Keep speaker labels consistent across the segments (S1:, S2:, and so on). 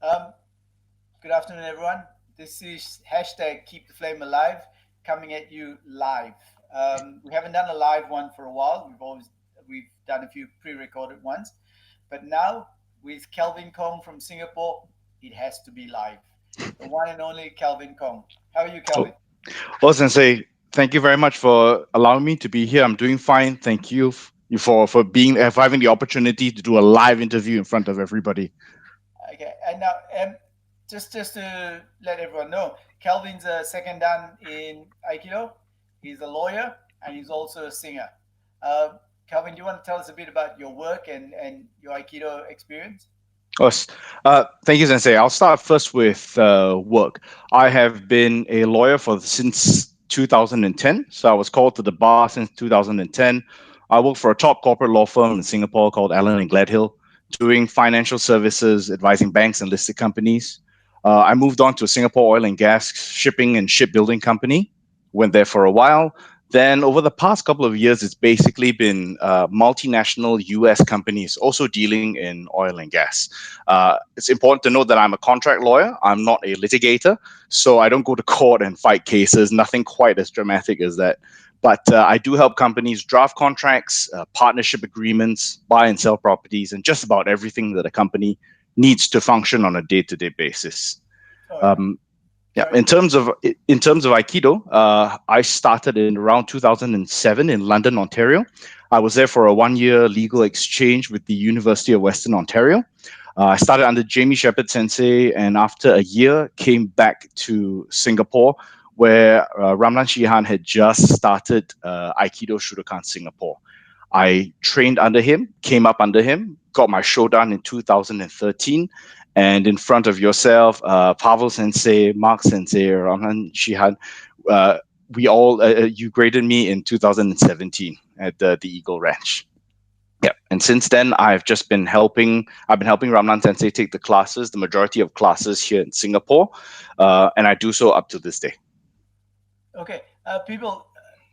S1: Um, Good afternoon, everyone. This is hashtag Keep the Flame Alive, coming at you live. We haven't done a live one for a while. We've done a few pre-recorded ones, but now with Kelvin Kong from Singapore, it has to be live. The one and only Kelvin Kong. How are you,
S2: Oh,
S1: Kelvin?
S2: well, Sensei, thank you very much for allowing me to be here. I'm doing fine. Thank you for being for having the opportunity to do a live interview in front of everybody.
S1: Okay, and now just to let everyone know, Kelvin's a second dan in Aikido. He's a lawyer and he's also a singer. Uh, Kelvin, do you want to tell us a bit about your work and your Aikido experience?
S2: Yes. Thank you, Sensei. I'll start first with work. I have been a lawyer for since 2010. So I was called to the bar since 2010. I worked for a top corporate law firm in Singapore called Allen and Gladhill, doing financial services, advising banks and listed companies. I moved on to a Singapore oil and gas shipping and shipbuilding company. Went there for a while. Then, over the past couple of years, it's basically been multinational US companies also dealing in oil and gas. It's important to note that I'm a contract lawyer. I'm not a litigator, so I don't go to court and fight cases. Nothing quite as dramatic as that. But I do help companies draft contracts, partnership agreements, buy and sell properties, and just about everything that a company needs to function on a day-to-day basis.
S1: Oh yeah,
S2: Um, yeah,
S1: sorry.
S2: in terms of Aikido, I started in around 2007 in London, Ontario. I was there for a 1 year legal exchange with the University of Western Ontario. I started under Jamie Shepherd Sensei, and after a year, came back to Singapore, where Ramlan had just started Aikido Shudokan Singapore. I trained under him, came up under him, got my Shodan in 2013, and in front of yourself, Pavel Sensei, Mark Sensei, Ramlan Shihan, uh, you graded me in 2017 at the Eagle Ranch. Yeah, and since then I've just been helping. I've been helping Ramlan Sensei take the classes, the majority of classes here in Singapore, and I do so up to this day.
S1: Okay, people,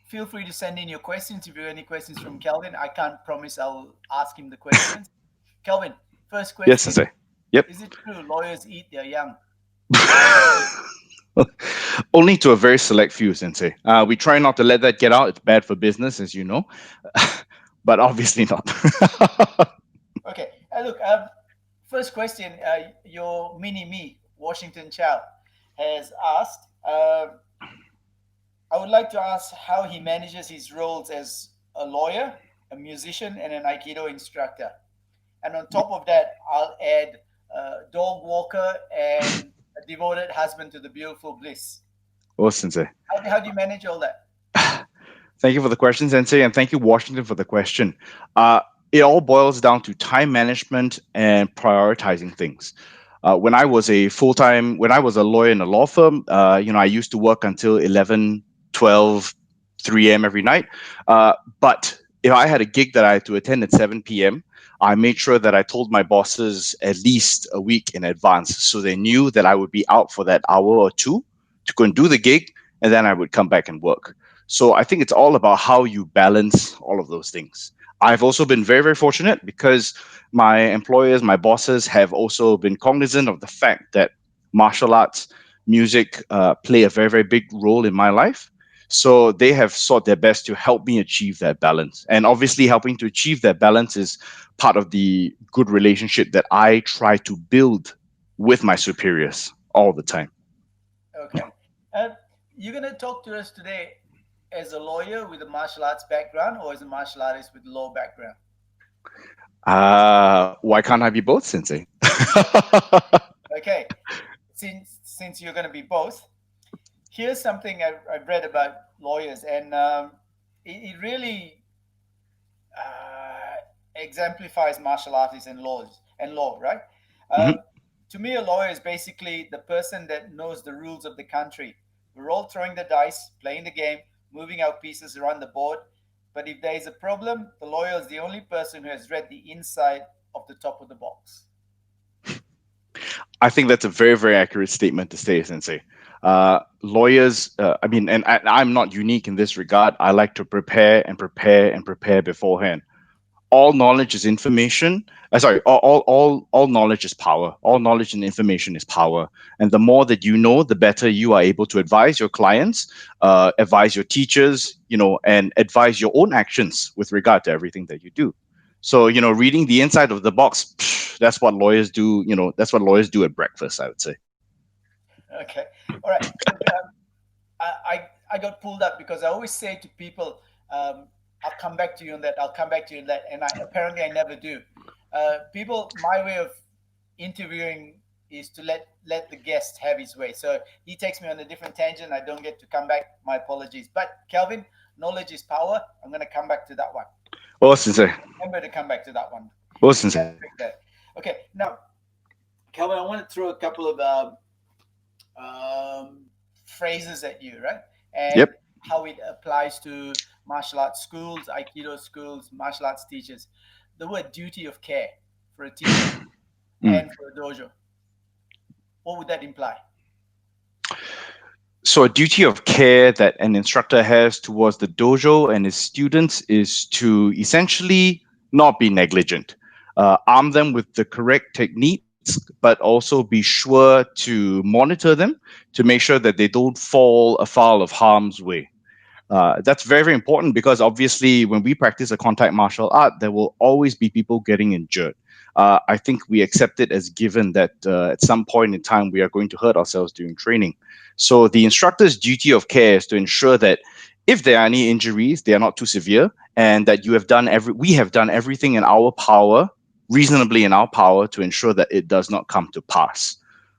S1: feel free to send in your questions if you have any questions from Kelvin. I can't promise I'll ask him the questions. Kelvin, first
S2: Yes,
S1: question:
S2: Sensei. Yep.
S1: is it true lawyers eat their young?
S2: Only to a very select few, Sensei. We try not to let that get out. It's bad for business, as you know, but obviously not.
S1: Okay, look, first question, your mini me, Washington Chow, has asked. I would like to ask how he manages his roles as a lawyer, a musician, and an Aikido instructor. And on top of that, I'll add dog walker and a devoted husband to the beautiful bliss.
S2: Oh, Sensei.
S1: How do you manage all that?
S2: Thank you for the question, Sensei, and thank you, Washington, for the question. Uh, it all boils down to time management and prioritizing things. When I was a lawyer in a law firm, I used to work until 11, 12, 3 a.m. every night. But if I had a gig that I had to attend at 7 p.m., I made sure that I told my bosses at least a week in advance so they knew that I would be out for that hour or two to go and do the gig, and then I would come back and work. So I think it's all about how you balance all of those things. I've also been very, very fortunate because my employers, my bosses have also been cognizant of the fact that martial arts, music play a very, very big role in my life. So they have sought their best to help me achieve that balance. And obviously, helping to achieve that balance is part of the good relationship that I try to build with my superiors all the time.
S1: Okay. Uh, you're going to talk to us today as a lawyer with a martial arts background or as a martial artist with law background?
S2: Why can't I be both, Sensei?
S1: Okay. Since you're going to be both, here's something I've read about lawyers, and it really exemplifies martial artists and law, right? Uh,
S2: Mhm.
S1: to me, a lawyer is basically the person that knows the rules of the country. We're all throwing the dice, playing the game, moving our pieces around the board. But if there is a problem, the lawyer is the only person who has read the inside of the top of the box.
S2: I think that's a very, very accurate statement to say, Sensei. Lawyers, I'm not unique in this regard. I like to prepare and prepare and prepare beforehand. all knowledge is information. Sorry, all knowledge is power. All knowledge and information is power. And the more that you know, the better you are able to advise your clients, advise your teachers, and advise your own actions with regard to everything that you do. So, reading the inside of the box, that's what lawyers do. That's what lawyers do at breakfast, I would say.
S1: Okay. All right. Look, I got pulled up because I always say to people, I'll come back to you on that. I'll come back to you on that, and I never do. People, my way of interviewing is to let the guest have his way. So he takes me on a different tangent. I don't get to come back. My apologies. But Kelvin, knowledge is power. I'm going to come back to that one.
S2: Oh, Sensei.
S1: Remember to come back to that one.
S2: Oh,
S1: We
S2: Sensei.
S1: can't break that. Okay. Now, Kelvin, I want to throw a couple of phrases at you, right? And
S2: Yep.
S1: how it applies to martial arts schools, Aikido schools, martial arts teachers. The word duty of care for a teacher
S2: Mm.
S1: and for a dojo. What would that imply?
S2: So, a duty of care that an instructor has towards the dojo and his students is to essentially not be negligent, arm them with the correct techniques, but also be sure to monitor them to make sure that they don't fall afoul of harm's way. That's very, very important because obviously, when we practice a contact martial art, there will always be people getting injured. I think we accept it as given that at some point in time we are going to hurt ourselves during training. So the instructor's duty of care is to ensure that if there are any injuries, they are not too severe, and that we have done everything in our power, reasonably in our power, to ensure that it does not come to pass.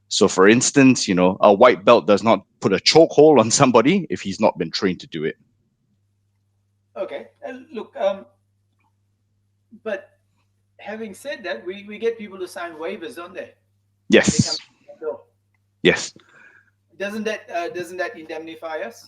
S2: So, for instance, a white belt does not put a chokehold on somebody if he's not been trained to do it.
S1: Okay. Look, but having said that, we get people to sign waivers, don't they? When they come
S2: Yes,
S1: to the door.
S2: yes,
S1: Doesn't that indemnify us?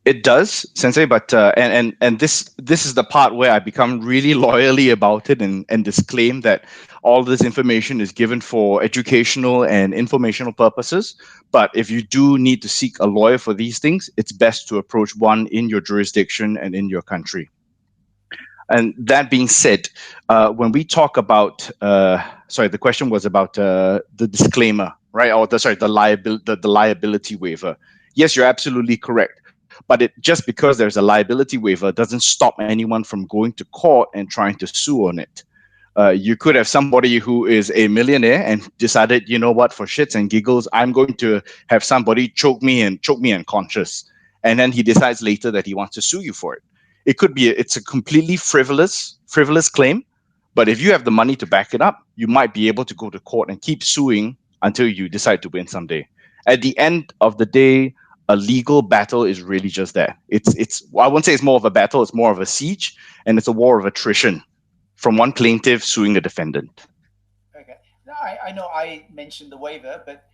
S2: it does, Sensei. But and this is the part where I become really loyally about it and disclaim that all this information is given for educational and informational purposes. But if you do need to seek a lawyer for these things, it's best to approach one in your jurisdiction and in your country. And that being said, when we talk about, sorry, the question was about the disclaimer, right? Or the liability waiver. Yes, you're absolutely correct. But just because there's a liability waiver doesn't stop anyone from going to court and trying to sue on it. You could have somebody who is a millionaire and decided, you know what, for shits and giggles, I'm going to have somebody choke me unconscious, and then he decides later that he wants to sue you for it. It's a completely frivolous claim, but if you have the money to back it up, you might be able to go to court and keep suing until you decide to win someday. At the end of the day, a legal battle is really just that. It's I won't say it's more of a battle, it's more of a siege, and it's a war of attrition from one plaintiff suing a defendant.
S1: Okay. Now, I know I mentioned the waiver, but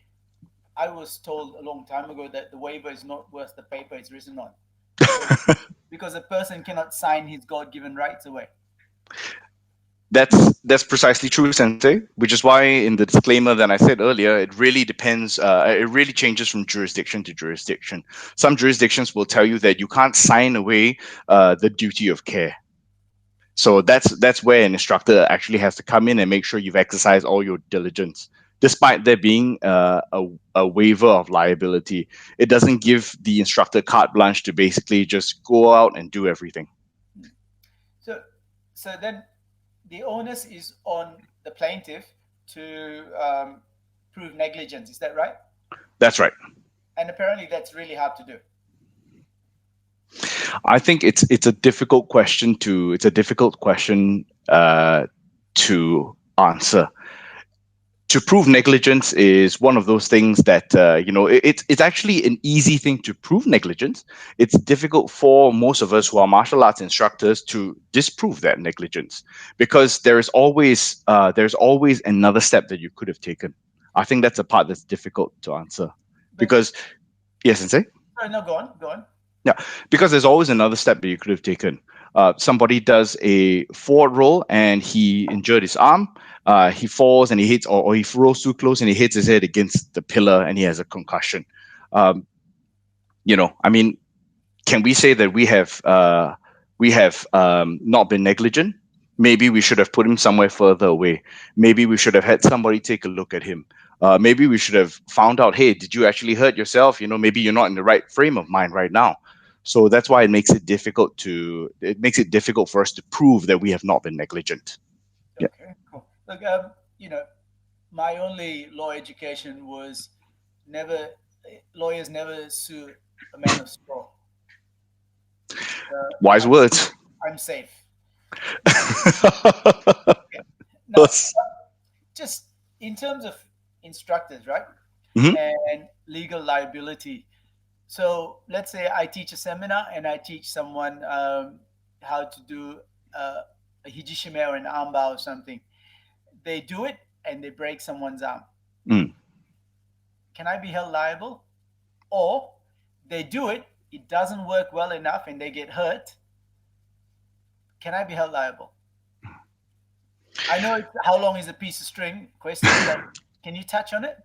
S1: I was told a long time ago that the waiver is not worth the paper it's written on, because because a person cannot sign his God-given rights away.
S2: That's precisely true, Sensei. Which is why in the disclaimer that I said earlier, it really depends. It really changes from jurisdiction to jurisdiction. Some jurisdictions will tell you that you can't sign away the duty of care. So that's where an instructor actually has to come in and make sure you've exercised all your diligence. Despite there being a waiver of liability, it doesn't give the instructor carte blanche to basically just go out and do everything.
S1: Hmm. So, so then the onus is on the plaintiff to prove negligence. Is that right?
S2: That's right.
S1: And apparently, that's really hard to do.
S2: I think it's a difficult question to answer. To prove negligence is one of those things that it's actually an easy thing to prove negligence. It's difficult for most of us who are martial arts instructors to disprove that negligence because there's always another step that you could have taken. I think that's a part that's difficult to answer
S1: But
S2: because yes, Sensei.
S1: no, go on, go on.
S2: Yeah, because there's always another step that you could have taken. Somebody does a forward roll and he injured his arm. He falls and he hits, or he rolls too close and he hits his head against the pillar and he has a concussion. Um, I mean, can we say that we have not been negligent? Maybe we should have put him somewhere further away. Maybe we should have had somebody take a look at him. Maybe we should have found out, hey, did you actually hurt yourself? Maybe you're not in the right frame of mind right now. So that's why it makes it difficult for us to prove that we have not been negligent. Yeah.
S1: Okay, cool. Look, my only law education was never lawyers never sue a man of straw.
S2: Wise
S1: I'm
S2: words.
S1: I'm safe. Okay. Now, just in terms of instructors, right,
S2: Mhm.
S1: and legal liability. So let's say I teach a seminar and I teach someone how to do a hijishime or an armbar or something. They do it and they break someone's arm.
S2: Mm.
S1: Can I be held liable? Or they do it, it doesn't work well enough, and they get hurt. Can I be held liable? I know it's how long is a piece of string question, but can you touch on it?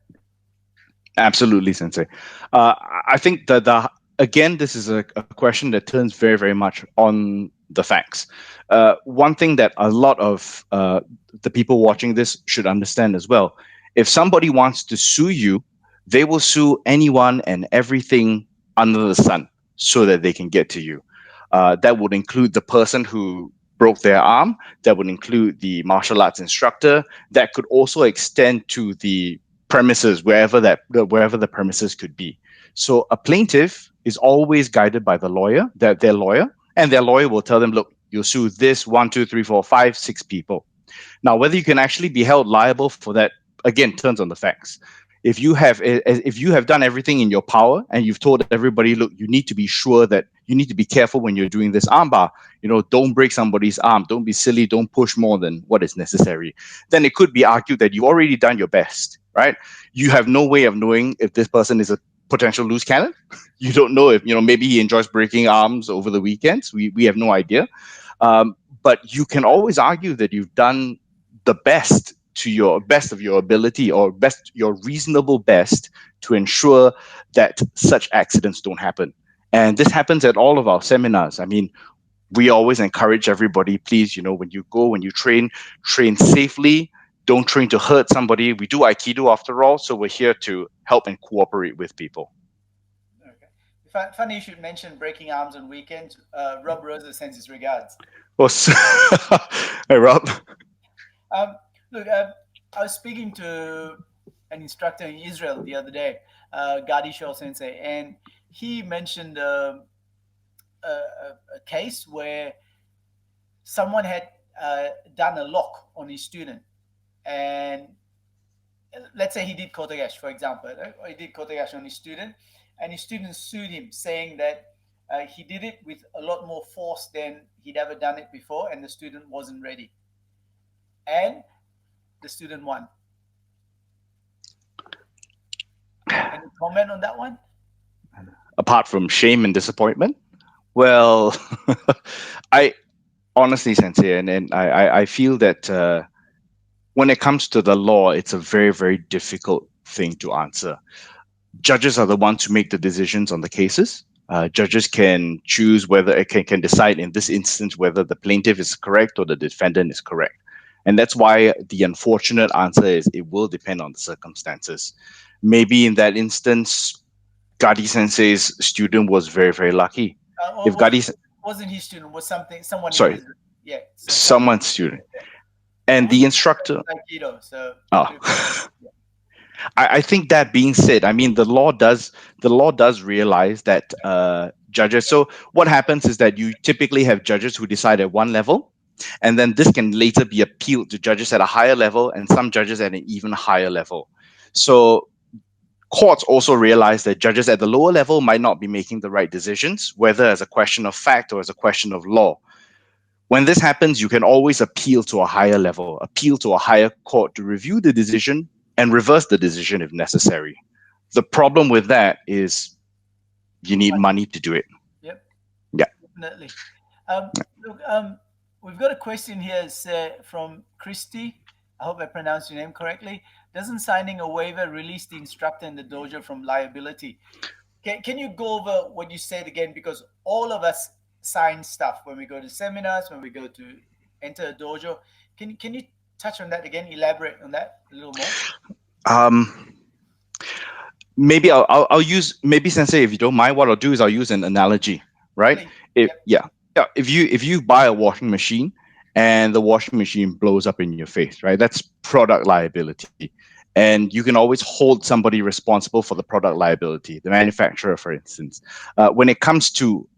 S2: Absolutely, Sensei. I think that again, this is a question that turns very, very much on the facts. One thing that a lot of the people watching this should understand as well: if somebody wants to sue you, they will sue anyone and everything under the sun so that they can get to you. That would include the person who broke their arm. That would include the martial arts instructor. That could also extend to the premises, wherever the premises could be. So a plaintiff is always guided by their lawyer, and their lawyer will tell them, look, you'll sue this one, two, three, four, five, six people. Now, whether you can actually be held liable for that, again, turns on the facts. If you have done everything in your power and you've told everybody, look, you need to be sure that you need to be careful when you're doing this armbar. Don't break somebody's arm. Don't be silly. Don't push more than what is necessary. Then it could be argued that you've already done your best, right? You have no way of knowing if this person is a potential loose cannon. You don't know if maybe he enjoys breaking arms over the weekends. We have no idea. But you can always argue that you've done the best to your best of your ability, or best your reasonable best, to ensure that such accidents don't happen. And this happens at all of our seminars. I mean, we always encourage everybody, please, when you train safely. Don't train to hurt somebody. We do Aikido after all, so we're here to help and cooperate with people.
S1: Okay. Funny you should mention breaking arms on weekends. Rob Rosa sends his regards.
S2: Well, hey, Rob.
S1: Um, look, I was speaking to an instructor in Israel the other day, Aikido Sensei, and he mentioned a case where someone had done a lock on his student, and let's say he did kotegash, for example, or he did kotegash on his student, and his student sued him, saying that he did it with a lot more force than he'd ever done it before, and the student wasn't ready, and the student won. Any comment on that one?
S2: Apart from shame and disappointment, well, I honestly, Sensei, and I feel that when it comes to the law, it's a very, very difficult thing to answer. Judges are the ones who make the decisions on the cases. Judges can choose whether it can decide in this instance whether the plaintiff is correct or the defendant is correct. And that's why the unfortunate answer is it will depend on the circumstances. Maybe in that instance, Gadi Sensei's student was very, very lucky.
S1: Or
S2: If Gadi,
S1: wasn't his student? Was someone in
S2: sorry,
S1: his, yeah? So someone.
S2: someone's student, and
S1: We
S2: the instructor.
S1: Aikido, so
S2: Oh,
S1: yeah.
S2: I think that being said, I mean the law does realize that judges. So what happens is that you typically have judges who decide at one level, and then this can later be appealed to judges at a higher level, and some judges at an even higher level. So courts also realize that judges at the lower level might not be making the right decisions, whether as a question of fact or as a question of law. When this happens, you can always appeal to a higher level, appeal to a higher court to review the decision and reverse the decision if necessary. The problem with that is you need
S1: Money.
S2: money to do it.
S1: Yep,
S2: Yeah.
S1: definitely. Look, we've got a question here. It's, from Christy. I hope I pronounced your name correctly. Doesn't signing a waiver release the instructor in the dojo from liability? Can you go over what you said again? Because all of us sign stuff when we go to seminars, when we go to enter a dojo. Can you touch on that again? Elaborate on that a little more,
S2: Um, maybe I'll use maybe Sensei, if you don't mind, what I'll do is I'll use an analogy, right?
S1: please.
S2: If
S1: Yep.
S2: yeah, yeah, if you buy a washing machine and the washing machine blows up in your face, right? That's product liability. And you can always hold somebody responsible for the product liability, the manufacturer, for instance. When it comes to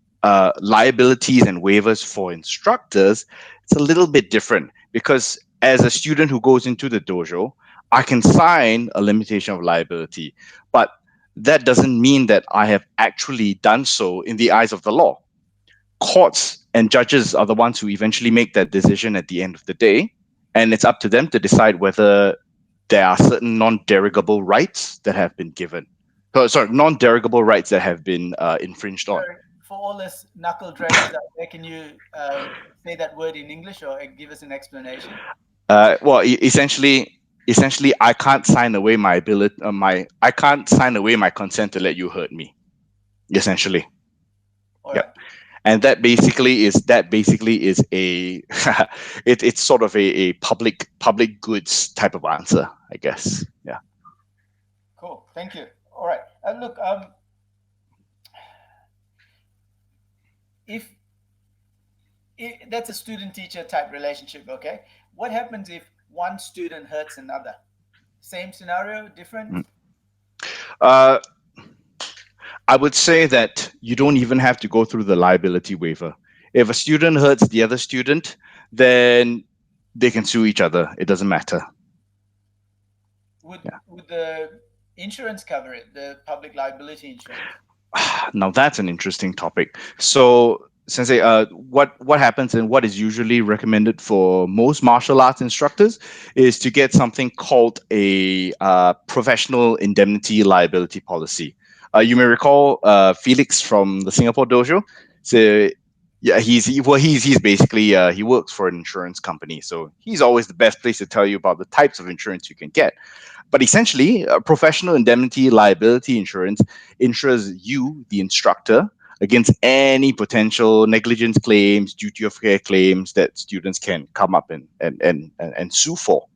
S2: liabilities and waivers for instructors, it's a little bit different because as a student who goes into the dojo, I can sign a limitation of liability, but that doesn't mean that I have actually done so in the eyes of the law. Courts and judges are the ones who eventually make that decision at the end of the day, and it's up to them to decide whether there are certain non-derogable rights that have been given. Sorry, non-derogable rights that have been infringed on.
S1: Sorry, for all us knuckle draggers out there, can you say that word in English or give us an explanation?
S2: Well, essentially, I can't sign away my ability, I can't sign away my consent to let you hurt me. Essentially,
S1: All
S2: yeah.
S1: right.
S2: And that basically is a it's sort of a public goods type of answer, I guess. Yeah.
S1: Cool. Thank you. All right. Look, if, that's a student-teacher type relationship, okay? What happens if one student hurts another? Same scenario, different?
S2: Mm. uh I would say that you don't even have to go through the liability waiver. If a student hurts the other student, then they can sue each other. It doesn't matter.
S1: Would
S2: Yeah.
S1: would the insurance cover it? The public liability insurance?
S2: Now that's an interesting topic. So, Sensei, what happens and what is usually recommended for most martial arts instructors is to get something called a professional indemnity liability policy. You may recall Felix from the Singapore dojo. So, yeah, he's basically he works for an insurance company, so he's always the best place to tell you about the types of insurance you can get. But essentially, professional indemnity liability insurance insures you, the instructor, against any potential negligence claims, duty of care claims that students can come up and sue for.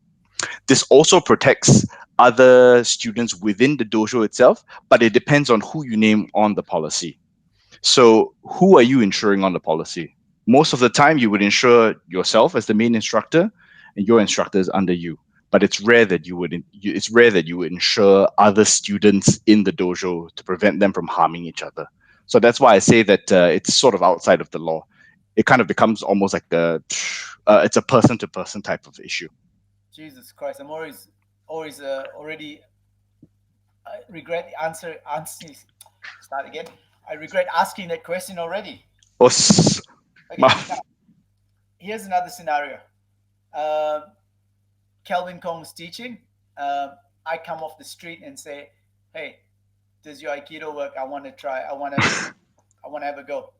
S2: This also protects other students within the dojo itself, but it depends on who you name on the policy. So, who are you insuring on the policy? Most of the time, you would insure yourself as the main instructor, and your instructor is under you. But it's rare that you would insure other students in the dojo to prevent them from harming each other. So that's why I say that it's sort of outside of the law. It kind of becomes almost like it's a person to person type of issue.
S1: Jesus Christ! I'm always already regret answer. Start again. I regret asking that question already.
S2: Oh,
S1: Okay, now here's another scenario. Um, Kelvin Kong's teaching. I come off the street and say, "Hey, does your Aikido work? I want to try. I want to have a go.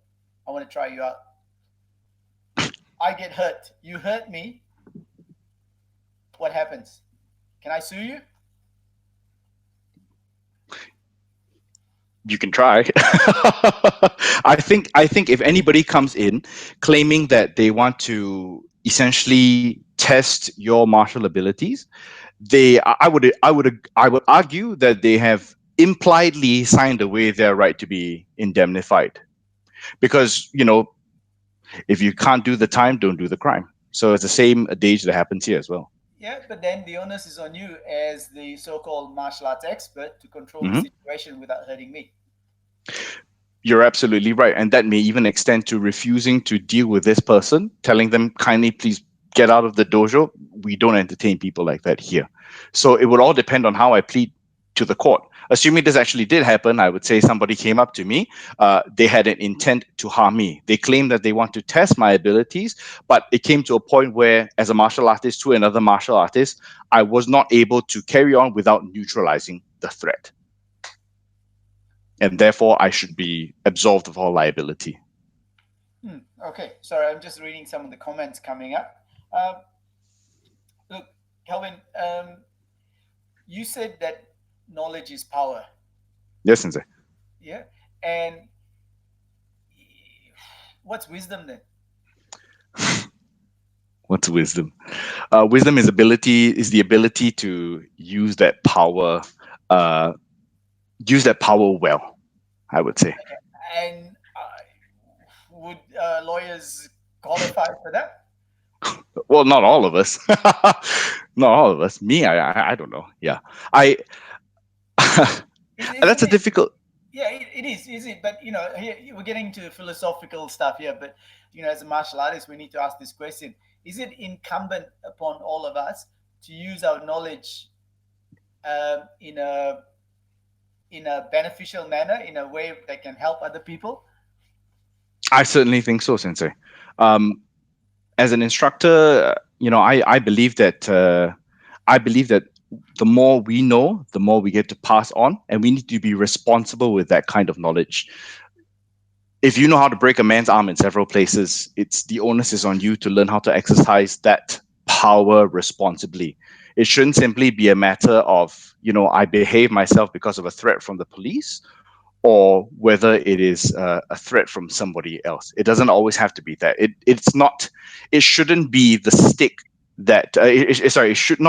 S1: I want to try you out." I get hurt. You hurt me. What happens? Can I sue you?
S2: you can try. I think if anybody comes in claiming that they want to essentially test your martial abilities, I would argue that they have impliedly signed away their right to be indemnified, because if you can't do the time, don't do the crime. So it's the same adage that happens here as well.
S1: Yeah, but then the onus is on you as the so-called martial arts expert to control the
S2: Mhm.
S1: situation without hurting me.
S2: You're absolutely right. And that may even extend to refusing to deal with this person, telling them, kindly, please get out of the dojo. We don't entertain people like that here. So it would all depend on how I plead to the court. Assuming this actually did happen, I would say somebody came up to me. They had an intent to harm me. They claimed that they want to test my abilities, but it came to a point where, as a martial artist to another martial artist, I was not able to carry on without neutralizing the threat. And therefore, I should be absolved of all liability.
S1: Okay, sorry, I'm just reading some of the comments coming up. Uh, Look, Kelvin, you said that knowledge is power.
S2: Yes, Sensei.
S1: Yeah, and what's wisdom then?
S2: What's wisdom? Wisdom is the ability to uh, use that power well. I would say.
S1: And would lawyers qualify for that?
S2: Well, not all of us. Not all of us. Me, I don't know. Yeah, I. That's
S1: Isn't
S2: a
S1: it?
S2: difficult.
S1: Yeah, it is, is it? But here we're getting to philosophical stuff here. But as a martial artist, we need to ask this question: is it incumbent upon all of us to use our knowledge in a beneficial manner, in a way that can help other people?
S2: I certainly think so, Sensei. Um, as an instructor, I believe that the more we know, the more we get to pass on, and we need to be responsible with that kind of knowledge. If you know how to break a man's arm in several places, it's the onus is on you to learn how to exercise that power responsibly. It shouldn't simply be a matter of, I behave myself because of a threat from the police, or whether it is a threat from somebody else. It doesn't always have to be that. It's not. It shouldn't be the stick that. Sorry, it should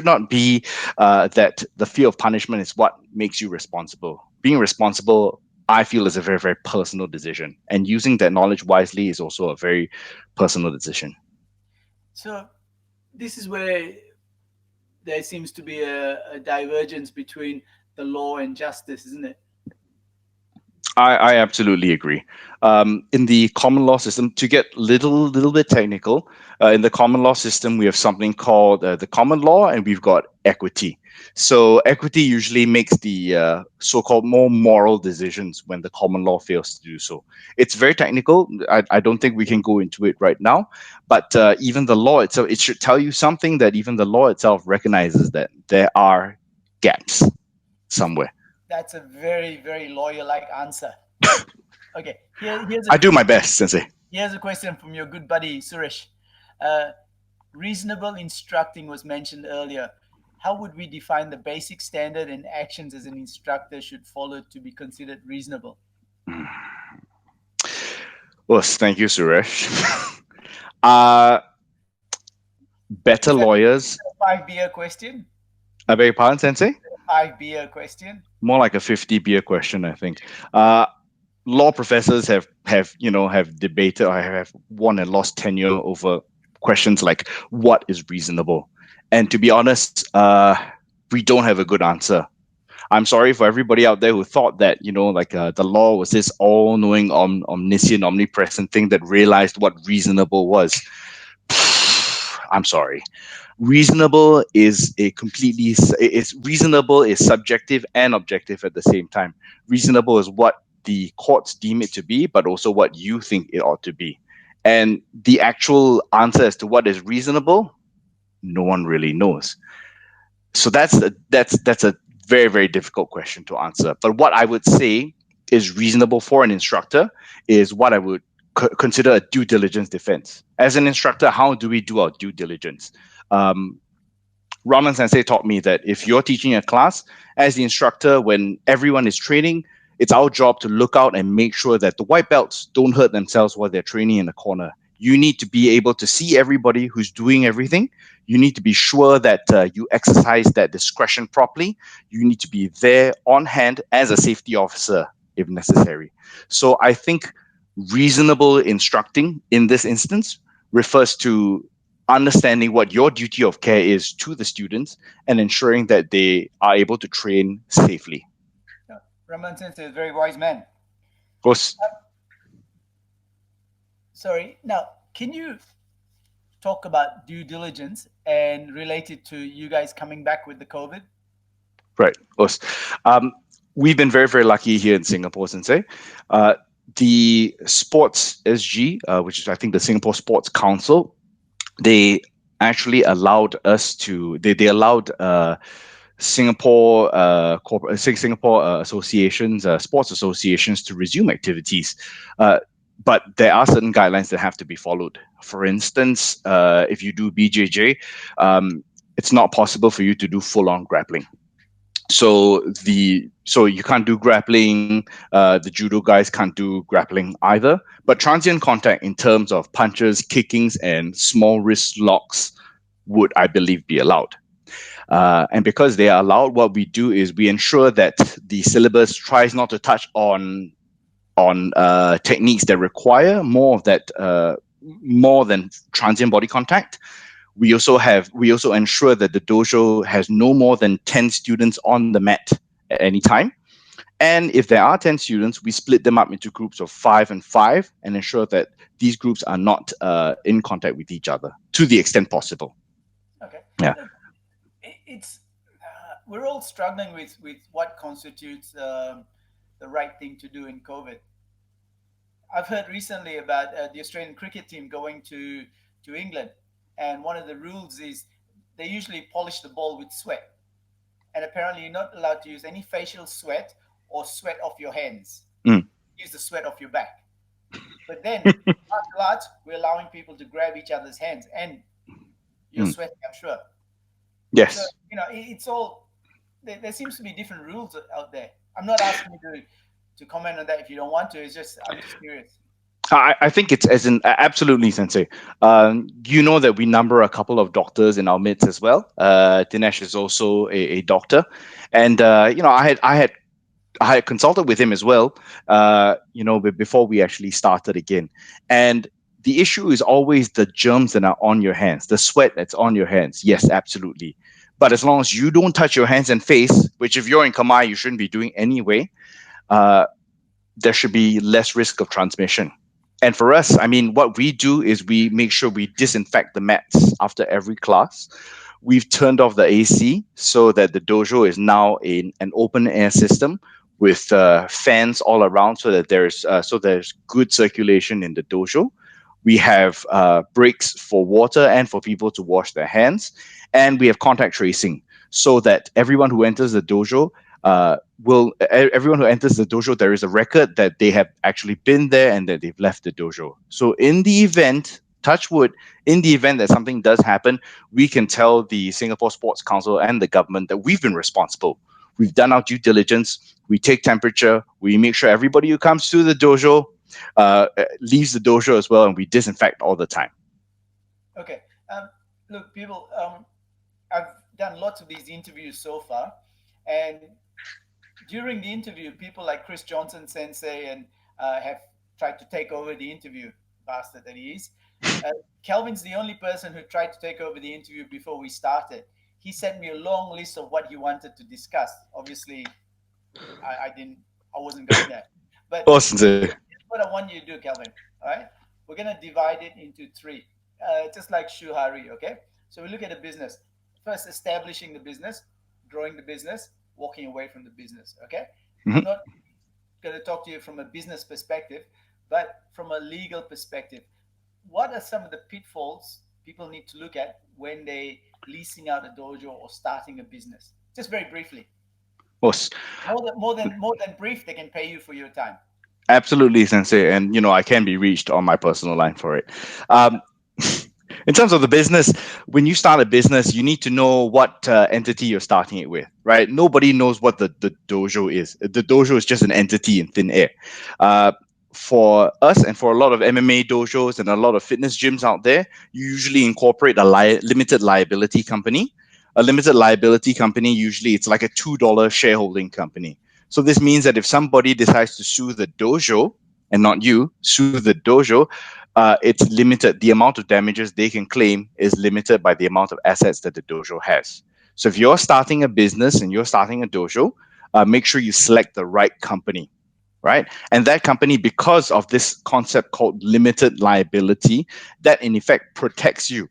S2: not be that the fear of punishment is what makes you responsible. Being responsible, I feel, is a very, very personal decision, and using that knowledge wisely is also a very personal decision.
S1: So this is where there seems to be a divergence between the law and justice, isn't it?
S2: I absolutely agree. In the common law system, to get little bit technical, in the common law system, we have something called the common law, and we've got equity. So equity usually makes the so-called more moral decisions when the common law fails to do so. It's very technical. I don't think we can go into it right now, but even the law itself, it should tell you something that even the law itself recognizes that there are gaps somewhere.
S1: That's a very, very lawyer-like answer. Okay, here's a
S2: I do my
S1: question.
S2: best, Sensei.
S1: Here's a question from your good buddy Suresh. Uh, Reasonable instructing was mentioned earlier. How would we define the basic standard and actions as an instructor should follow to be considered reasonable?
S2: Well, thank you, Suresh. uh, better
S1: Is that
S2: lawyers.
S1: a five beer question?
S2: I beg your pardon, Sensei?
S1: Five beer question?
S2: More like a 50 beer question, I think. Uh, Law professors have debated or have won and lost tenure over questions like what is reasonable. And to be honest, we don't have a good answer. I'm sorry for everybody out there who thought that the law was this all-knowing, omniscient, omnipresent thing that realized what reasonable was. I'm sorry. Reasonable is a completely it's reasonable is subjective and objective at the same time. Reasonable is what the courts deem it to be, but also what you think it ought to be. And the actual answer as to what is reasonable, no one really knows. So that's a very, very difficult question to answer. But what I would say is reasonable for an instructor is what I would consider a due diligence defense. As an instructor, how do we do our due diligence? Um, Ramlan Sensei taught me that if you're teaching a class, as the instructor, when everyone is training, it's our job to look out and make sure that the white belts don't hurt themselves while they're training in the corner. You need to be able to see everybody who's doing everything. You need to be sure that you exercise that discretion properly. You need to be there on hand as a safety officer if necessary. So I think reasonable instructing in this instance refers to understanding what your duty of care is to the students and ensuring that they are able to train safely.
S1: Yeah. Ramlan Sensei is a very wise man.
S2: Of course,
S1: Sorry. Now, can you talk about due diligence and relate it to you guys coming back with the COVID?
S2: right. Of course. Um, we've been very, very lucky here in Singapore, Sensei. Uh, the Sports SG, which is I think the Singapore Sports Council, they actually allowed us to. They allowed Singapore associations, sports associations, to resume activities. Uh, but there are certain guidelines that have to be followed. For instance, if you do BJJ, it's not possible for you to do full-on grappling. So you can't do grappling. The judo guys can't do grappling either. But transient contact in terms of punches, kickings, and small wrist locks would, I believe, be allowed. And because they are allowed, what we do is we ensure that the syllabus tries not to touch on techniques that require more than transient body contact. We also ensure that the dojo has no more than 10 students on the mat at any time. And if there are 10 students, we split them up into groups of 5 and 5 and ensure that these groups are not in contact with each other to the extent possible.
S1: Okay.
S2: Yeah.
S1: Look, it's we're all struggling with what constitutes the right thing to do in COVID. I've heard recently about the Australian cricket team going to England, and one of the rules is they usually polish the ball with sweat, and apparently you're not allowed to use any facial sweat or sweat off your hands.
S2: Mm.
S1: Use the sweat off your back. But then martial arts, we're allowing people to grab each other's hands, and you're
S2: Mm.
S1: sweating, I'm sure. So
S2: Yes.
S1: it's all there seems to be different rules out there. I'm not asking you to comment on that if you don't want to. It's just I'm just curious.
S2: I think it's as in absolutely, Sensei. You know that we number a couple of doctors in our midst as well. Dinesh is also a doctor, and I had consulted with him as well. Before we actually started again, and the issue is always the germs that are on your hands, the sweat that's on your hands. Yes, absolutely. But as long as you don't touch your hands and face, which if you're in Kamai, you shouldn't be doing anyway, uh, there should be less risk of transmission. And for us, I mean, what we do is we make sure we disinfect the mats after every class. We've turned off the AC so that the dojo is now in an open air system with fans all around, so that there's good circulation in the dojo. We have breaks for water and for people to wash their hands, and we have contact tracing so that everyone who enters the dojo, there is a record that they have actually been there and that they've left the dojo. So in the event, touch wood, in the event that something does happen, we can tell the Singapore Sports Council and the government that we've been responsible. We've done our due diligence. We take temperature. We make sure everybody who comes to the dojo leaves the dojo as well, and we disinfect all the time.
S1: Okay. Look, people. I've done lots of these interviews so far, and during the interview, people like Chris Johnson Sensei and have tried to take over the interview, bastard that he is. Kelvin's the only person who tried to take over the interview before we started. He sent me a long list of what he wanted to discuss. Obviously, I wasn't going there. But
S2: Awesome.
S1: here's what I want you to do, Kelvin. All right, we're gonna divide it into three, just like Shuhari. Okay, so we look at the business first, establishing the business, growing the business, walking away from the business. Okay, I'm
S2: Mhm.
S1: not going to talk to you from a business perspective, but from a legal perspective. What are some of the pitfalls people need to look at when they leasing out a dojo or starting a business? Just very briefly.
S2: Awesome.
S1: More than brief, they can pay you for your time.
S2: Absolutely, Sensei. And, I can be reached on my personal line for it. Um, in terms of the business, when you start a business, you need to know what entity you're starting it with, right? Nobody knows what the dojo is. The dojo is just an entity in thin air. Uh, for us and for a lot of MMA dojos and a lot of fitness gyms out there, you usually incorporate a limited liability company. A limited liability company, usually it's like a $2 shareholding company. So this means that if somebody decides to sue the dojo, and not you, sue the dojo, it's limited. The amount of damages they can claim is limited by the amount of assets that the dojo has. So if you're starting a business and you're starting a dojo, make sure you select the right company, right? And that company, because of this concept called limited liability, that in effect protects you.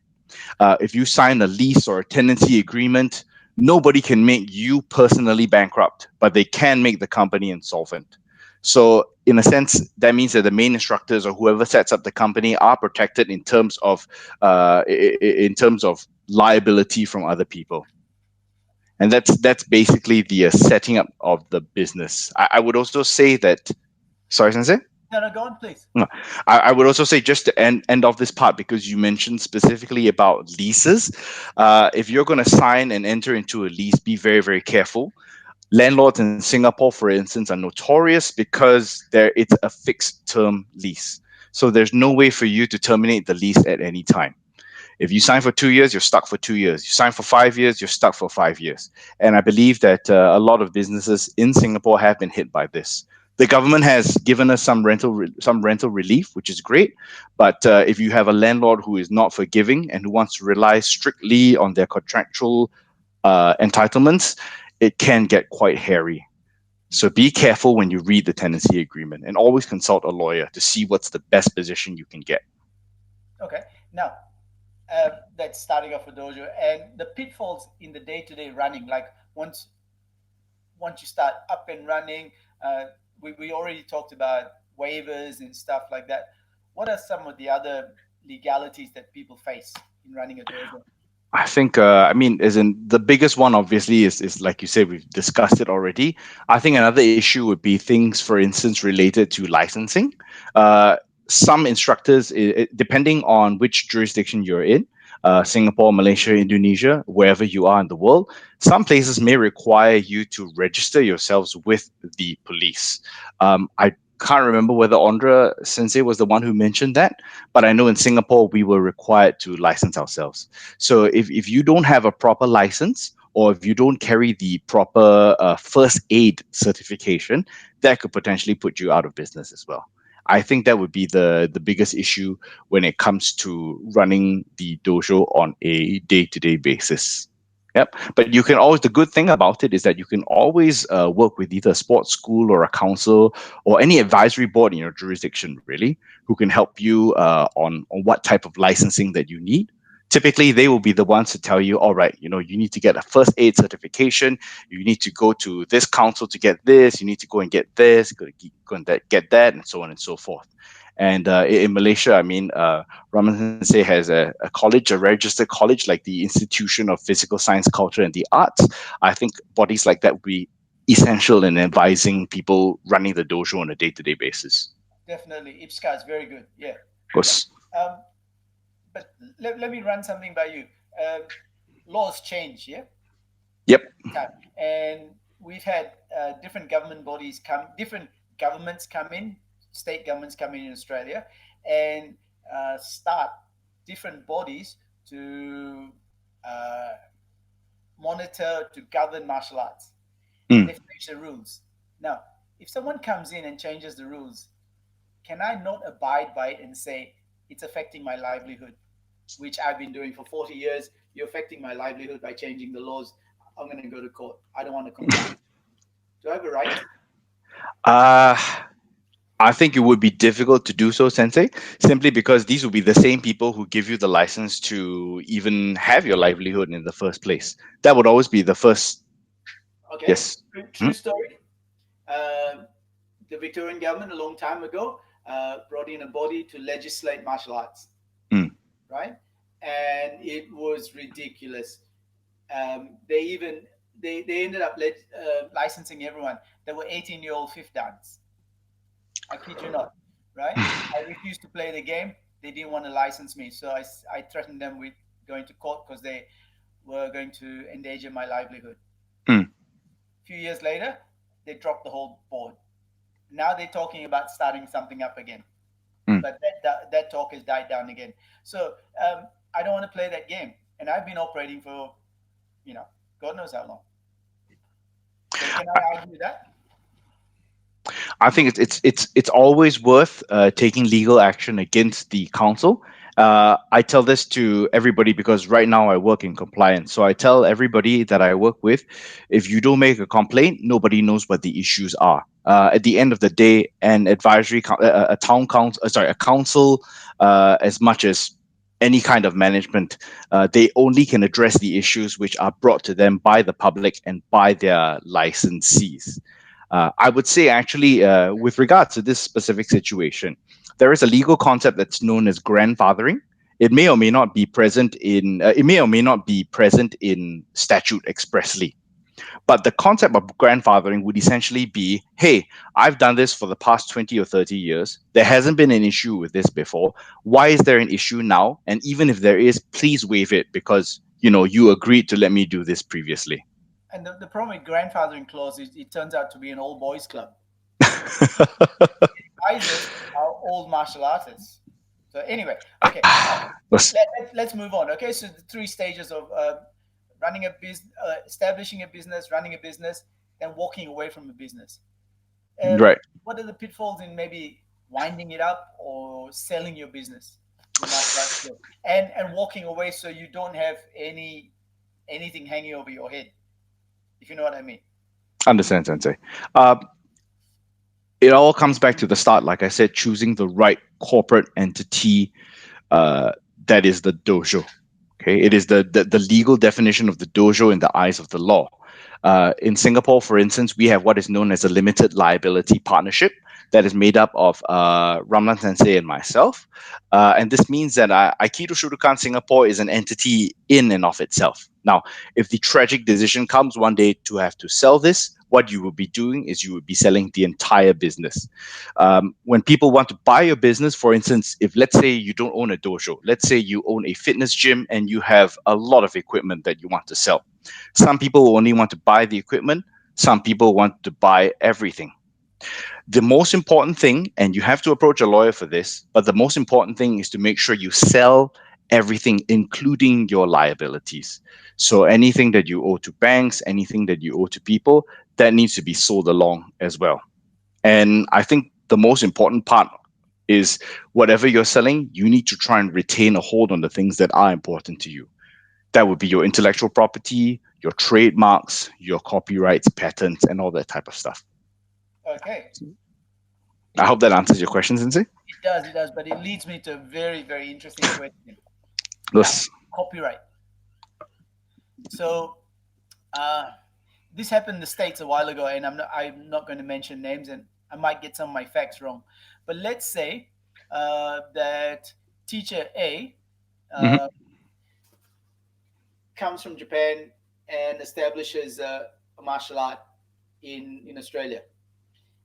S2: If you sign a lease or a tenancy agreement, nobody can make you personally bankrupt, but they can make the company insolvent. So, in a sense, that means that the main instructors or whoever sets up the company are protected in terms of liability from other people, and that's basically the setting up of the business. I would also say that. Sorry, Sensei.
S1: No, no, go on, please.
S2: No, I would also say just to end off this part because you mentioned specifically about leases. If you're going to sign and enter into a lease, be very, very careful. Landlords in Singapore, for instance, are notorious because it's a fixed term lease. So there's no way for you to terminate the lease at any time. If you sign for 2 years, you're stuck for 2 years. You sign for 5 years, you're stuck for 5 years. And I believe that a lot of businesses in Singapore have been hit by this. The government has given us some rental relief, which is great. But if you have a landlord who is not forgiving and who wants to rely strictly on their contractual entitlements, it can get quite hairy. So be careful when you read the tenancy agreement and always consult a lawyer to see what's the best position you can get.
S1: Okay. Now, that's starting off with Dojo and the pitfalls in the day-to-day running. Like once you start up and running, uh, we already talked about waivers and stuff like that. What are some of the other legalities that people face in running a dojo?
S2: I think, I mean, as in the biggest one, obviously, is like you said, we've discussed it already. I think another issue would be things, for instance, related to licensing. Uh, some instructors, depending on which jurisdiction you're in, Singapore, Malaysia, Indonesia, wherever you are in the world, some places may require you to register yourselves with the police. I can't remember whether Andra Sensei was the one who mentioned that, but I know in Singapore we were required to license ourselves. So if you don't have a proper license or if you don't carry the proper first aid certification, that could potentially put you out of business as well. I think that would be the biggest issue when it comes to running the dojo on a day-to-day basis. Yep. But you can always, the good thing about it is that you can always work with either a sports school or a council or any advisory board in your jurisdiction, really, who can help you on what type of licensing that you need. Typically, they will be the ones to tell you, all right, you need to get a first aid certification. You need to go to this council to get this. You need to go and get this, go and get that, and so on and so forth. And in Malaysia, I mean, Ramlan Sensei has a college, a registered college like the Institution of Physical Science, Culture, and the Arts. I think bodies like that would be essential in advising people running the dojo on a day-to-day basis.
S1: Definitely, IPSCA is very good. Yeah,
S2: Of
S1: yeah.
S2: course.
S1: But let me run something by you. Laws change, yeah,
S2: Yep.
S1: time, and we've had different government bodies come, different governments come in, state governments come in Australia, and start different bodies to uh, monitor, to govern martial arts, and
S2: Mm.
S1: they've changed the rules. Now, if someone comes in and changes the rules, can I not abide by it and say it's affecting my livelihood, which I've been doing for 40 years? You're affecting my livelihood by changing the laws. I'm going to go to court. I don't want to comply. Do I have a right?
S2: Uh, I think it would be difficult to do so, Sensei, simply because these will be the same people who give you the license to even have your livelihood in the first place. That would always be the first.
S1: Okay,
S2: Yes.
S1: true story. Um, the Victorian government a long time ago brought in a body to legislate martial arts,
S2: Mm.
S1: right? And it was ridiculous. They even they ended up licensing everyone. There were 18-year-old fifth dans. I kid you not, right? I refused to play the game. They didn't want to license me, so I threatened them with going to court because they were going to endanger my livelihood.
S2: Mm.
S1: A few years later, they dropped the whole board. Now they're talking about starting something up again,
S2: Mm.
S1: but that talk has died down again. So I don't want to play that game, and I've been operating for God knows how long. So can I argue that?
S2: I think it's always worth taking legal action against the council. I tell this to everybody because right now I work in compliance. So I tell everybody that I work with, if you don't make a complaint, nobody knows what the issues are. At the end of the day, an a town council, sorry, a council, as much as any kind of management, they only can address the issues which are brought to them by the public and by their licensees. I would say, actually, with regards to this specific situation, there is a legal concept that's known as grandfathering. It may or may not be present in it may or may not be present in statute expressly. But the concept of grandfathering would essentially be, hey, I've done this for the past 20 or 30 years. There hasn't been an issue with this before. Why is there an issue now? And even if there is, please waive it because you agreed to let me do this previously.
S1: And the problem with grandfathering clause is it turns out to be an all boys club. Advisors are old martial artists. So anyway, okay,
S2: Let's-
S1: let's move on. Okay, so the three stages of running a business, establishing a business, running a business, then walking away from a business.
S2: right.
S1: What are the pitfalls in maybe winding it up or selling your business, your martial arts skill, and walking away so you don't have anything hanging over your head, if you know what I mean?
S2: Understand, Sensei. Uh, it all comes back to the start. Like I said, choosing the right corporate entity uh, that is the dojo. Okay, it is the legal definition of the dojo in the eyes of the law. In Singapore, for instance, we have what is known as a limited liability partnership that is made up of Ramlan Sensei and myself. And this means that Aikido Shudokan Singapore is an entity in and of itself. Now, if the tragic decision comes one day to have to sell this, what you will be doing is you would be selling the entire business. When people want to buy your business, for instance, if let's say you don't own a dojo, let's say you own a fitness gym and you have a lot of equipment that you want to sell. Some people only want to buy the equipment, some people want to buy everything. The most important thing, and you have to approach a lawyer for this, but the most important thing is to make sure you sell everything, including your liabilities. So anything that you owe to banks, anything that you owe to people, that needs to be sold along as well. And I think the most important part is whatever you're selling, you need to try and retain a hold on the things that are important to you. That would be your intellectual property, your trademarks, your copyrights, patents, and all that type of stuff.
S1: Okay,
S2: I hope that answers your question, Sensei.
S1: it does, but it leads me to a very, very interesting question. Now,
S2: Yes.
S1: copyright. So, uh, this happened in the States a while ago, and I'm not going to mention names, and I might get some of my facts wrong. But let's say that teacher A
S2: Hmm.
S1: uh, comes from Japan and establishes a martial art in Australia,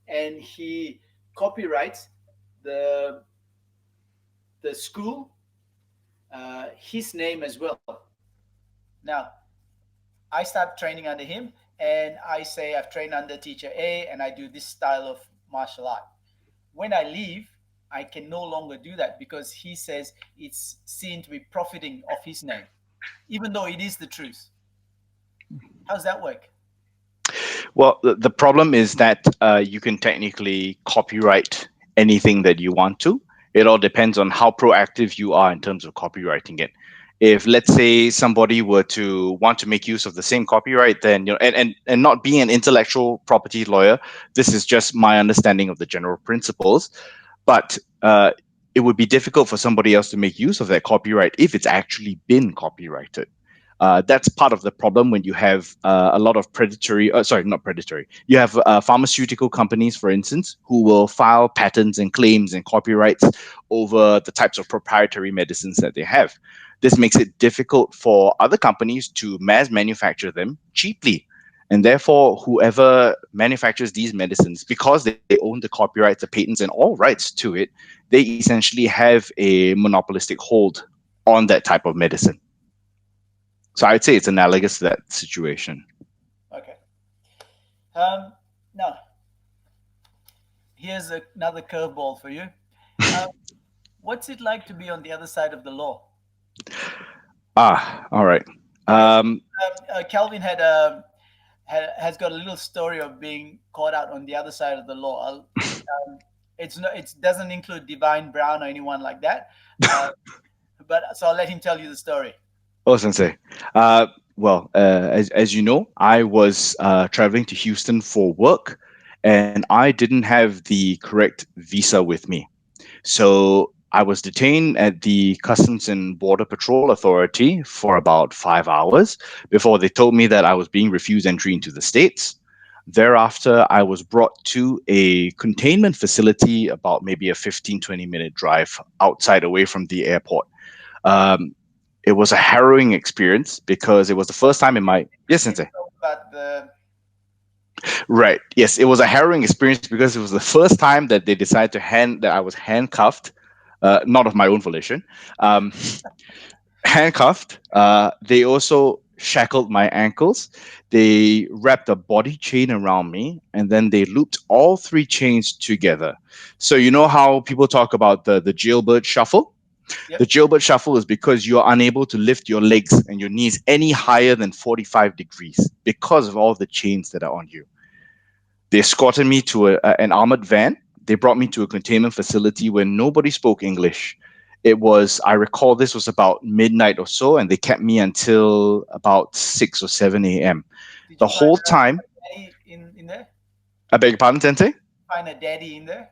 S1: and he copyrights the school, his name as well. Now, I start training under him, and I say I've trained under teacher A, and I do this style of martial art. When I leave, I can no longer do that because he says it's seen to be profiting off his name, even though it is the truth. How's that work?
S2: Well, the problem is that you can technically copyright anything that you want to. It all depends on how proactive you are in terms of copywriting it. If let's say somebody were to want to make use of the same copyright, then and not being an intellectual property lawyer, this is just my understanding of the general principles. But it would be difficult for somebody else to make use of that copyright if it's actually been copyrighted. That's part of the problem when you have a lot of predatory, sorry, not predatory. You have pharmaceutical companies, for instance, who will file patents and claims and copyrights over the types of proprietary medicines that they have. This makes it difficult for other companies to mass manufacture them cheaply. And therefore, whoever manufactures these medicines, because they own the copyrights, the patents, and all rights to it, they essentially have a monopolistic hold on that type of medicine. So I'd say it's analogous to that situation.
S1: Okay. Now, here's another curveball for you. Uh, what's it like to be on the other side of the law?
S2: All right.
S1: Because
S2: Um,
S1: Kelvin has got a little story of being caught out on the other side of the law. It's not, it doesn't include Divine Brown or anyone like that. Uh, but so I'll let him tell you the story.
S2: oh, Sensei. Uh, as you know, I was traveling to Houston for work, and I didn't have the correct visa with me. So I was detained at the Customs and Border Patrol Authority for about 5 hours before they told me that I was being refused entry into the States. Thereafter, I was brought to a containment facility about maybe a 15-20 minute drive outside away from the airport. Um, it was a harrowing experience because it was the first time in my. Yes,
S1: Can you
S2: Sensei.
S1: talk about the
S2: Right. Yes, it was a harrowing experience because it was the first time that they decided that I was handcuffed, not of my own volition, um, handcuffed. They also shackled my ankles. They wrapped a body chain around me, and then they looped all three chains together. So you know how people talk about the jailbird shuffle?
S1: Yep.
S2: The jailbird shuffle is because you are unable to lift your legs and your knees any higher than 45 degrees because of all the chains that are on you. They escorted me to an armored van. They brought me to a containment facility where nobody spoke English. It was, I recall, this was about midnight or so, and they kept me until about 6 or 7 a.m.
S1: Did
S2: The
S1: you find
S2: whole time,
S1: a daddy in there?
S2: I beg your pardon, Sensei?
S1: Find a daddy in there?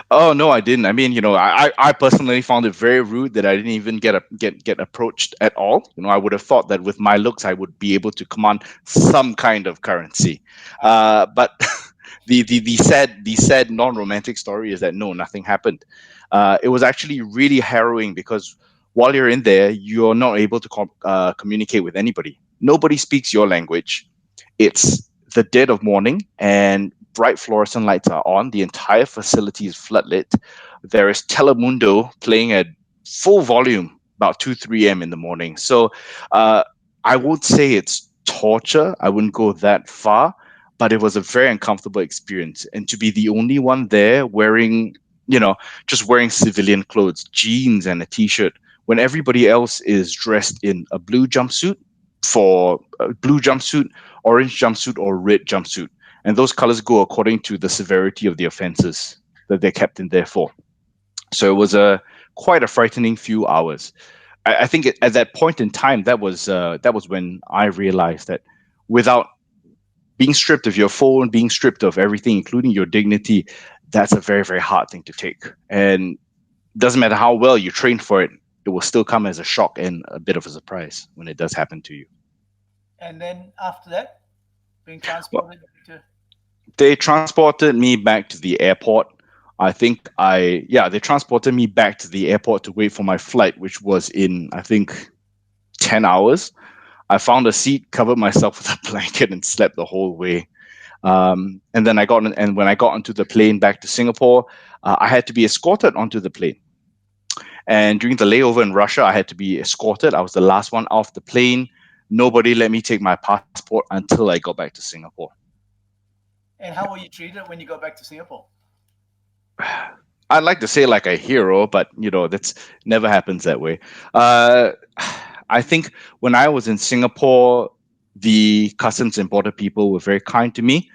S2: Oh no, I didn't. I mean, I personally found it very rude that I didn't even get approached at all. I would have thought that with my looks, I would be able to command some kind of currency.
S1: I see.
S2: But the sad non-romantic story is that no, nothing happened. It was actually really harrowing because while you're in there, you're not able to communicate with anybody. Nobody speaks your language. It's the dead of morning, and bright fluorescent lights are on. The entire facility is floodlit. There is Telemundo playing at full volume about 2, 3 a.m. in the morning. So uh, I would say it's torture. I wouldn't go that far, but it was a very uncomfortable experience. And to be the only one there wearing, you know, just wearing civilian clothes, jeans and a t shirt, when everybody else is dressed in a blue jumpsuit, orange jumpsuit, or red jumpsuit. And those colors go according to the severity of the offenses that they're kept in there for. So it was a quite a frightening few hours. I think at that point in time, that was when I realized that without being stripped of your phone, being stripped of everything, including your dignity, that's a very, very hard thing to take. And doesn't matter how well you train for it, it will still come as a shock and a bit of a surprise when it does happen to you.
S1: And then after that, being
S2: Well,
S1: transported to.
S2: they transported me back to the airport. Yeah, they transported me back to the airport to wait for my flight, which was in, I think, 10 hours. I found a seat, covered myself with a blanket, and slept the whole way. And then and when I got onto the plane back to Singapore, I had to be escorted onto the plane. And during the layover in Russia, I had to be escorted. I was the last one off the plane. Nobody let me take my passport until I got back to Singapore.
S1: And how were you treated when you got back to Singapore?
S2: I'd like to say like a hero, but that's never happens that way. Uh, I think when I was in Singapore, the customs and border people were very kind to me.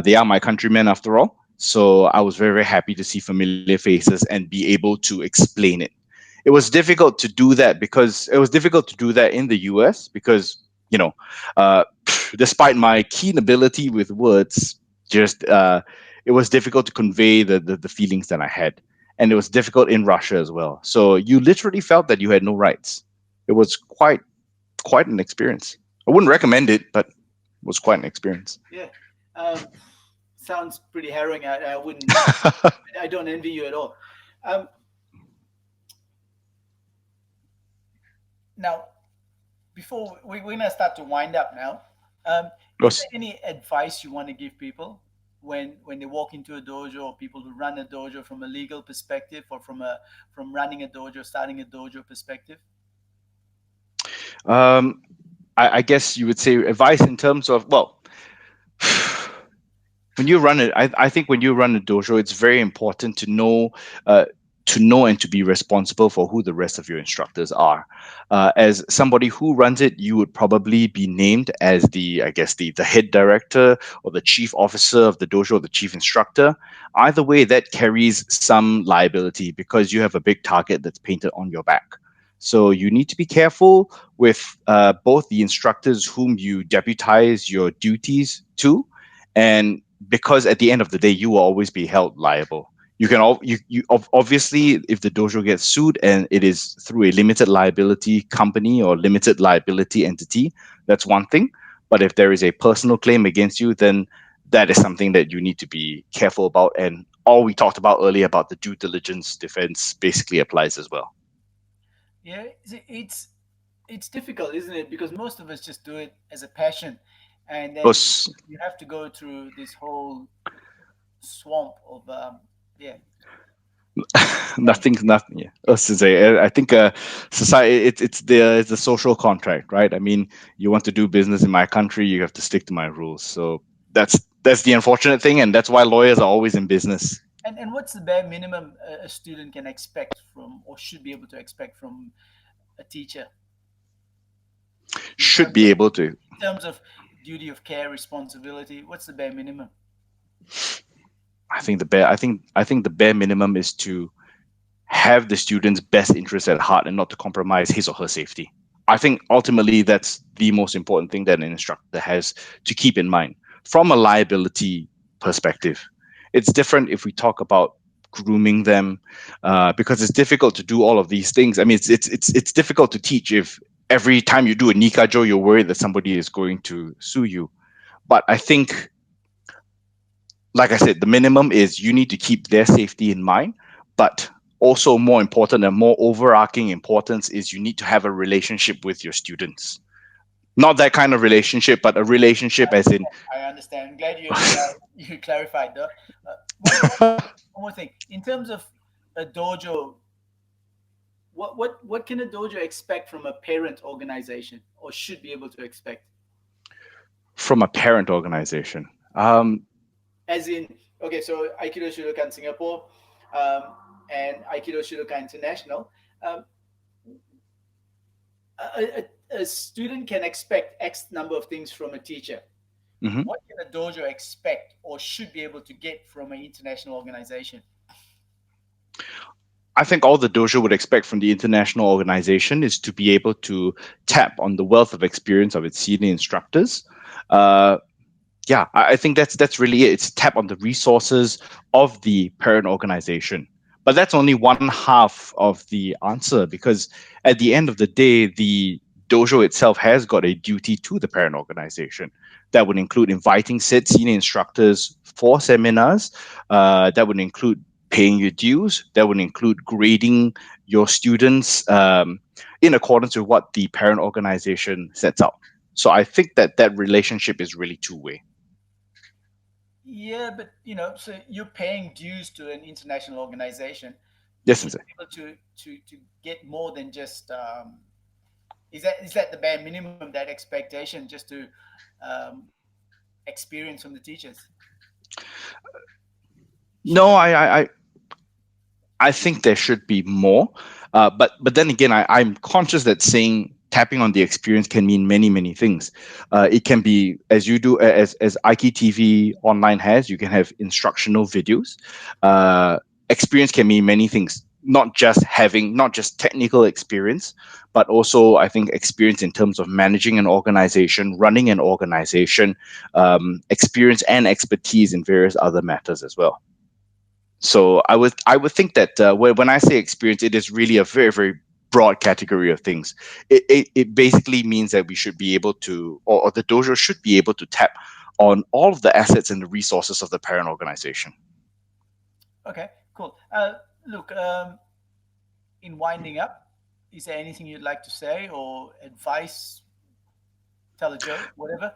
S2: They are my countrymen after all, so I was very, very happy to see familiar faces and be able to explain it. It was difficult to do that because it was difficult to do that in the US because you know, uh, despite my keen ability with words, just it was difficult to convey the feelings that I had, and it was difficult in Russia as well. So you literally felt that you had no rights. It was quite an experience. I wouldn't recommend it, but it was quite an experience.
S1: Yeah. Um, Sounds pretty harrowing. I wouldn't. I don't envy you at all. Um, Now, before we're gonna start to wind up now, is there
S2: Was
S1: any advice you want to give people when they walk into a dojo, or people who run a dojo from a legal perspective, or from running a dojo, starting a dojo perspective?
S2: um, I guess you would say advice in terms of, well, when you run it, I think when you run a dojo, it's very important uh, to know and to be responsible for who the rest of your instructors are. As somebody who runs it, you would probably be named as I guess the head director or the chief officer of the dojo, the chief instructor. Either way, that carries some liability because you have a big target that's painted on your back. So you need to be careful with both the instructors whom you deputize your duties to, and because at the end of the day, you will always be held liable. You can all obviously, if the dojo gets sued and it is through a limited liability company or limited liability entity, that's one thing. But if there is a personal claim against you, then that is something that you need to be careful about. And all we talked about earlier about the due diligence defense basically applies as well.
S1: Yeah, it's difficult, isn't it? Because most of us just do it as a passion, and then
S2: Because
S1: you have to go through this whole swamp of yeah.
S2: Nothing. Yeah. To say, I think society. It's the social contract, right? I mean, you want to do business in my country, you have to stick to my rules. So that's the unfortunate thing, and that's why lawyers are always in business.
S1: And what's the bare minimum a student can expect from or should be able to expect from a teacher in
S2: Should
S1: terms
S2: be
S1: of
S2: able to.
S1: duty of care, responsibility? What's the bare minimum?
S2: I think the bare minimum is to have the student's best interest at heart and not to compromise his or her safety. I think ultimately that's the most important thing that an instructor has to keep in mind from a liability perspective. It's different if we talk about grooming them, because it's difficult to do all of these things. I mean, it's difficult to teach if every time you do a nikajo, you're worried that somebody is going to sue you. But I think, like I said, the minimum is you need to keep their safety in mind, but also more important and more overarching importance is you need to have a relationship with your students. Not that kind of relationship, but a relationship as in
S1: I understand. I'm glad you clarified though. One more thing. In terms of a dojo, what can a dojo expect from a parent organization or should be able to expect?
S2: from a parent organization.
S1: As in, okay, so Aikido Shudokan Singapore um, and Aikido Shudokan International. Um, a student can expect X number of things from a teacher.
S2: Mhm.
S1: What can a dojo expect or should be able to get from an international organization?
S2: I think all the dojo would expect from the international organization is to be able to tap on the wealth of experience of its senior instructors. Uh, yeah, I think that's really it. It's tap on the resources of the parent organization. But that's only one half of the answer, because at the end of the day, the dojo itself has got a duty to the parent organization. That would include inviting said senior instructors for seminars. That would include paying your dues. That would include grading your students in accordance with what the parent organization sets out. So I think that relationship is really two way.
S1: Yeah, but so you're paying dues to an international organization. You
S2: Yes,
S1: should
S2: Sensei.
S1: be able to get more than just. Is that the bare minimum? That expectation just to um, experience from the teachers? Should
S2: No,
S1: there be?
S2: I think there should be more. But then again, I'm conscious that saying tapping on the experience can mean many things. It can be, as you do, as Aiki TV online has, you can have instructional videos. Uh, Experience can mean many things. Not just technical experience, but also I think experience in terms of managing an organization, running an organization, experience and expertise in various other matters as well. So I would think that when I say experience, it is really a very broad category of things. It basically means that we should be able to, or the dojo should be able to tap on all of the assets and the resources of the parent organization.
S1: Okay, cool. Look, in winding up, is there anything you'd like to say or advice? Tell a joke, whatever.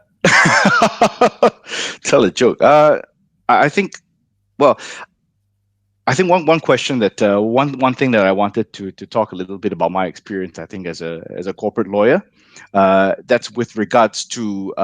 S2: Tell a joke. I think. Well, I think one question that one thing that I wanted to talk a little bit about my experience. I think as a corporate lawyer, that's with regards to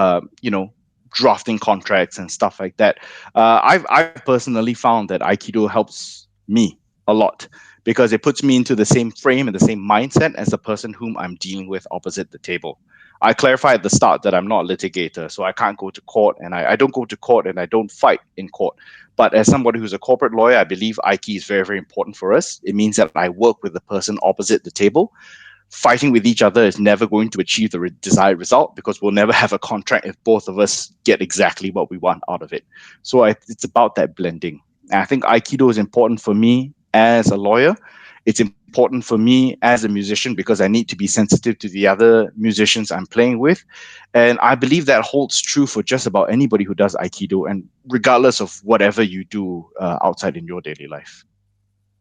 S2: drafting contracts and stuff like that. I've personally found that Aikido helps me a lot because it puts me into the same frame and the same mindset as the person whom I'm dealing with opposite the table. I clarify at the start that I'm not a litigator, so I can't go to court, and I don't go to court and I don't fight in court. But as somebody who's a corporate lawyer, I believe Aiki is very important for us. It means that I work with the person opposite the table. Fighting with each other is never going to achieve the desired result because we'll never have a contract if both of us get exactly what we want out of it. So it's about that blending. And I think Aikido is important for me as a lawyer. It's important for me as a musician because I need to be sensitive to the other musicians I'm playing with. And I believe that holds true for just about anybody who does Aikido, and regardless of whatever you do outside in your daily life.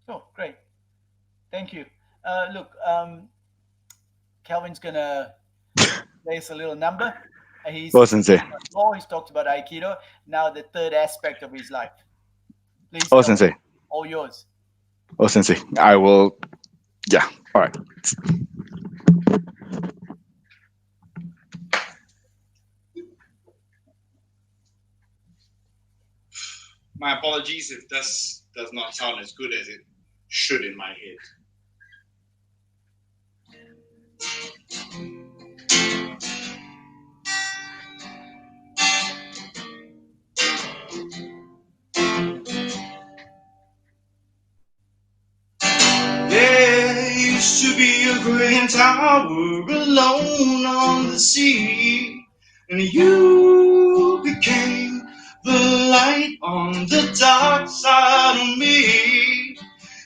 S1: Oh, great. Thank you. Look, Kelvin's gonna place a little number. He's
S2: Oh,
S1: spoken
S2: Sensei.
S1: about law. He's talked about Aikido. Now the third aspect of his life. Please,
S2: Oh,
S1: Kelvin,
S2: Sensei.
S1: all yours.
S2: Oh, Sensei, I will. Yeah. All right. My apologies if this does not sound as good as it should in my head. There used to be a great tower alone on the sea, and you became the light on the dark side of me.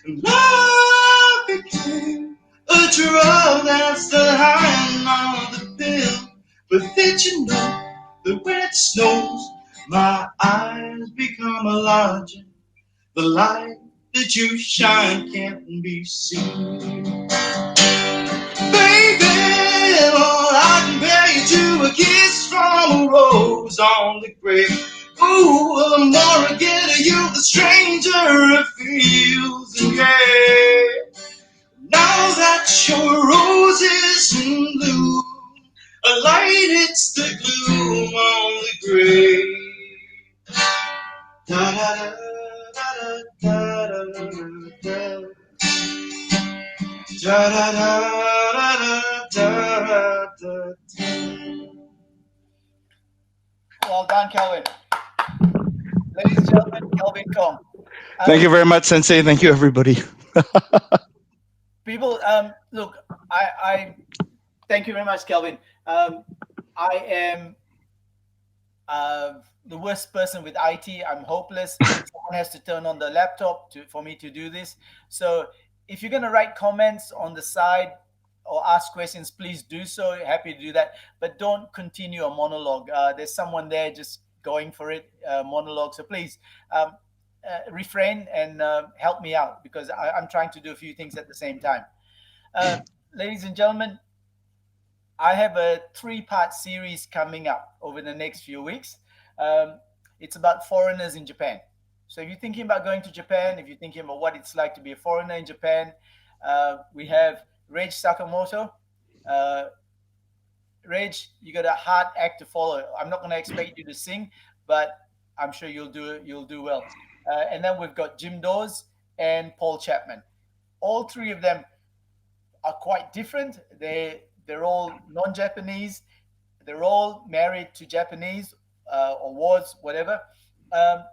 S2: And love became a drug that's the high on the pill. But did you know that when it snows, my eyes become a larger? The light that you shine can't be seen. Baby, all I compare you to a kiss from a rose on the grave. Ooh, the more I get of you, the stranger it feels. And yeah, now that your rose is in bloom, a light hits the gloom on the grave. Da da da da da da da da da da da da.
S1: Well done, Kelvin. Ladies and gentlemen, Kelvin Kong.
S2: Thank you very much, Sensei. Thank you, everybody.
S1: People, look, I thank you very much, Kelvin. I am the worst person with IT. I'm hopeless. Someone has to turn on the laptop for me to do this. So if you're going to write comments on the side or ask questions, please do so. Happy to do that. But don't continue a monologue. There's someone there just going for it, monologue. So please refrain and help me out because I'm trying to do a few things at the same time. Ladies and gentlemen, I have a three-part series coming up over the next few weeks. Um, it's about foreigners in Japan. So if you're thinking about going to Japan, if you're thinking about what it's like to be a foreigner in Japan, we have Rage Sakamoto. Uh, Rage, you got a hard act to follow. I'm not going to expect you to sing, but I'm sure you'll do well. And then we've got Jim Dawes and Paul Chapman. All three of them are quite different. They're all non-Japanese. They're all married to Japanese or was whatever, um,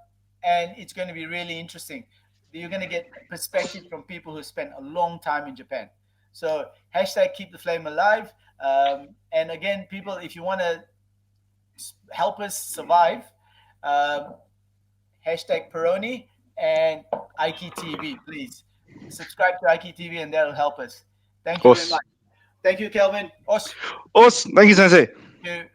S1: and it's going to be really interesting. You're going to get perspective from people who spent a long time in Japan. So hashtag keep the flame alive. And again, people, if you want to help us survive, um, hashtag Peroni and Aiki TV, please subscribe to Aiki TV, and that'll help us. Thank you very
S2: Os.
S1: much. Thank you, Kelvin. Os.
S2: Os. Thank you, Sensei.
S1: Thank you.